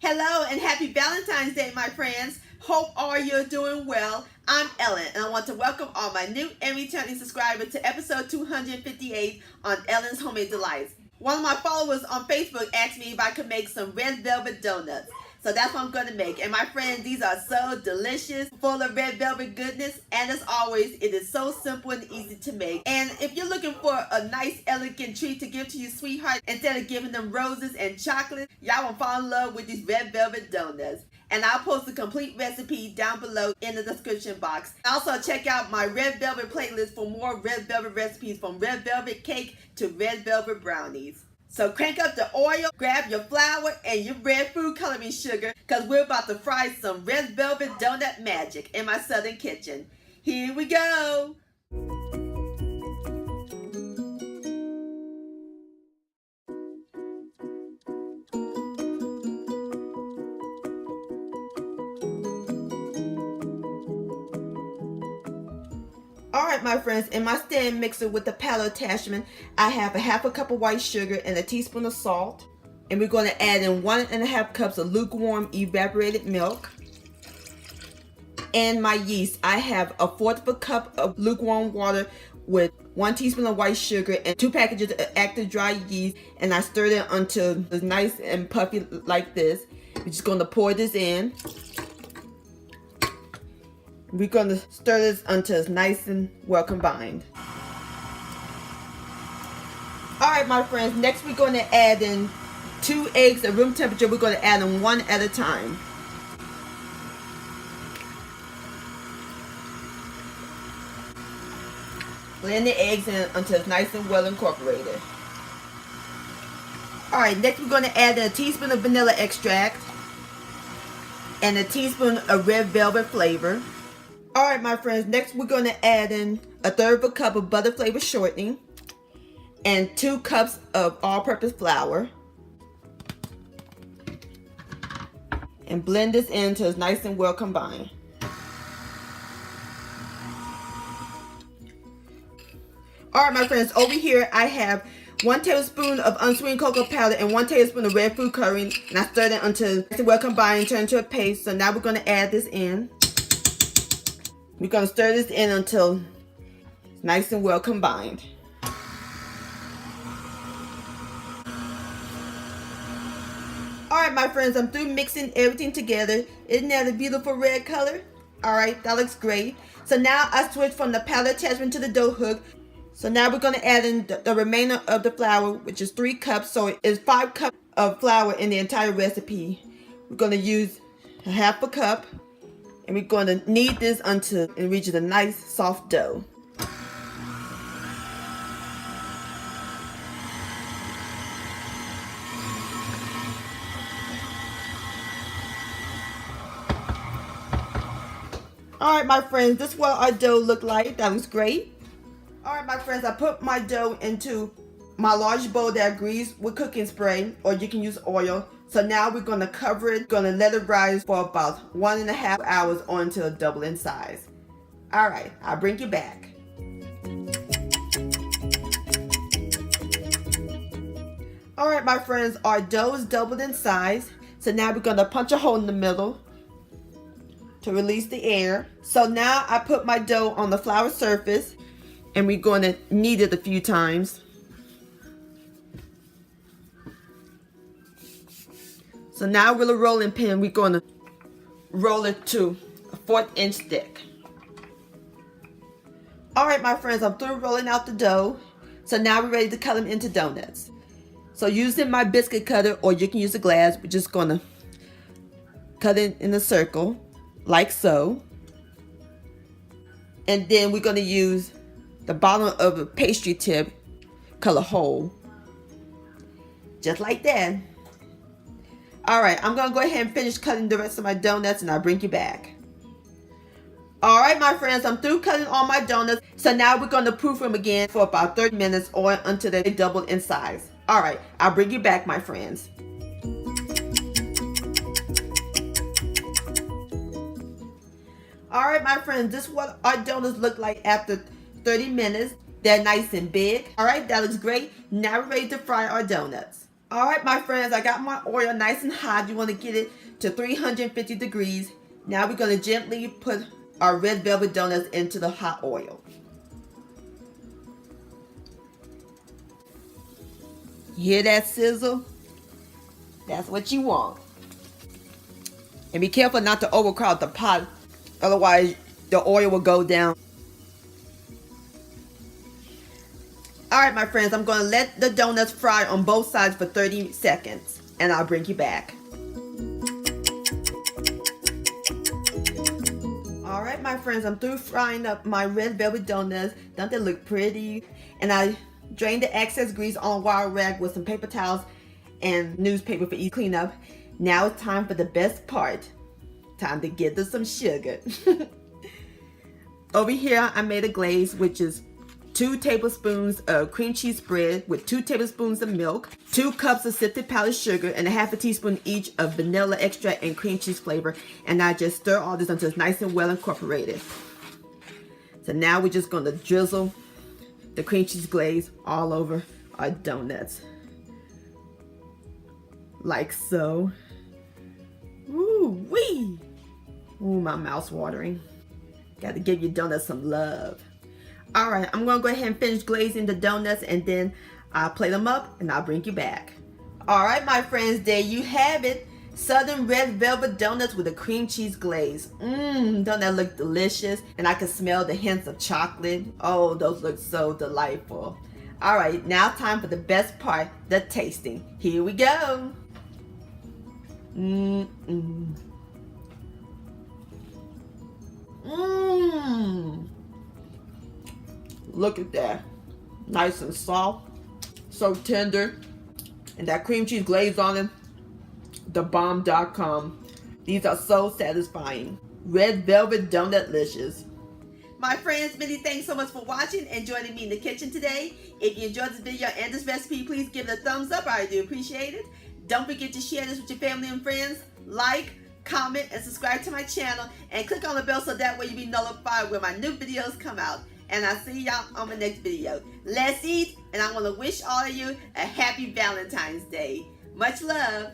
Hello and happy Valentine's Day, my friends. Hope all you're doing well. I'm Ellen, and I want to welcome all my new and returning subscribers to episode 258 on Ellen's Homemade Delights. One of my followers on Facebook asked me if I could make some red velvet donuts. So that's what I'm going to make. And my friends, these are so delicious, full of red velvet goodness. And as always, it is so simple and easy to make. And if you're looking for a nice, elegant treat to give to your sweetheart, instead of giving them roses and chocolate, y'all will fall in love with these red velvet donuts. And I'll post the complete recipe down below in the description box. Also, check out my red velvet playlist for more red velvet recipes, from red velvet cake to red velvet brownies. So crank up the oil, grab your flour and your red food coloring sugar, because we're about to fry some red velvet donut magic in my southern kitchen. Here we go! Alright, my friends, in my stand mixer with the paddle attachment, I have a half a cup of white sugar and a teaspoon of salt. And we're going to add in 1.5 cups of lukewarm evaporated milk. And my yeast, I have a 1/4 of a cup of lukewarm water with 1 teaspoon of white sugar and 2 packages of active dry yeast. And I stir it until it's nice and puffy like this. We're just going to pour this in. We're going to stir this until it's nice and well combined. Alright, my friends, next we're going to add in 2 eggs at room temperature. We're going to add them one at a time. Blend the eggs in until it's nice and well incorporated. Alright, next we're going to add in a teaspoon of vanilla extract and a teaspoon of red velvet flavor. Alright, my friends, next we're going to add in 1/3 of a cup of butter flavored shortening and 2 cups of all-purpose flour. And blend this in until it's nice and well combined. Alright, my friends, over here I have 1 tablespoon of unsweetened cocoa powder and 1 tablespoon of red food coloring. And I stirred it until it's well combined and turned into a paste. So now we're going to add this in. We're going to stir this in until it's nice and well combined. Alright, my friends, I'm through mixing everything together. Isn't that a beautiful red color? Alright, that looks great. So now I switch from the paddle attachment to the dough hook. So now we're going to add in the remainder of the flour, which is 3 cups. So it's 5 cups of flour in the entire recipe. We're going to use 1/2 cup. And we're going to knead this until it reaches a nice soft dough. Alright, my friends, this is what our dough looked like. That was great. Alright, my friends, I put my dough into my large bowl that I greased with cooking spray, or you can use oil. So now we're going to cover it, going to let it rise for about 1.5 hours or until it double in size. Alright, I'll bring you back. Alright, my friends, our dough is doubled in size. So now we're going to punch a hole in the middle to release the air. So now I put my dough on the flour surface and we're going to knead it a few times. So now with a rolling pin, we're going to roll it to a 1/4 inch thick. Alright, my friends, I'm through rolling out the dough. So now we're ready to cut them into donuts. So using my biscuit cutter, or you can use a glass, we're just going to cut it in a circle, like so. And then we're going to use the bottom of a pastry tip, color hole, just like that. Alright, I'm going to go ahead and finish cutting the rest of my donuts and I'll bring you back. Alright, my friends, I'm through cutting all my donuts. So now we're going to proof them again for about 30 minutes or until they double in size. Alright, I'll bring you back, my friends. Alright, my friends, this is what our donuts look like after 30 minutes. They're nice and big. Alright, that looks great. Now we're ready to fry our donuts. All right, my friends, I got my oil nice and hot. You want to get it to 350 degrees. Now we're going to gently put our red velvet donuts into the hot oil. You hear that sizzle? That's what you want. And be careful not to overcrowd the pot, otherwise the oil will go down. Alright, my friends, I'm going to let the donuts fry on both sides for 30 seconds, and I'll bring you back. Alright, my friends, I'm through frying up my red velvet donuts. Don't they look pretty? And I drained the excess grease on a wire rag with some paper towels and newspaper for easy cleanup. Now it's time for the best part. Time to get to some sugar. Over here, I made a glaze, which is 2 tablespoons of cream cheese spread with 2 tablespoons of milk, 2 cups of sifted powdered sugar, and a half a teaspoon each of vanilla extract and cream cheese flavor. And I just stir all this until it's nice and well incorporated. So now we're just going to drizzle the cream cheese glaze all over our donuts. Like so. Ooh wee! Ooh, my mouth's watering. Got to give your donuts some love. Alright, I'm going to go ahead and finish glazing the donuts, and then I'll plate them up and I'll bring you back. Alright, my friends, there you have it. Southern red velvet donuts with a cream cheese glaze. Don't that look delicious? And I can smell the hints of chocolate. Oh, those look so delightful. Alright, now time for the best part, the tasting. Here we go. Look at that. Nice and soft. So tender. And that cream cheese glaze on it. TheBomb.com. These are so satisfying. Red velvet donut-licious. My friends, many thanks so much for watching and joining me in the kitchen today. If you enjoyed this video and this recipe, please give it a thumbs up. I do appreciate it. Don't forget to share this with your family and friends. Like, comment, and subscribe to my channel. And click on the bell so that way you'll be notified when my new videos come out. And I'll see y'all on my next video. Let's eat, and I want to wish all of you a happy Valentine's Day. Much love.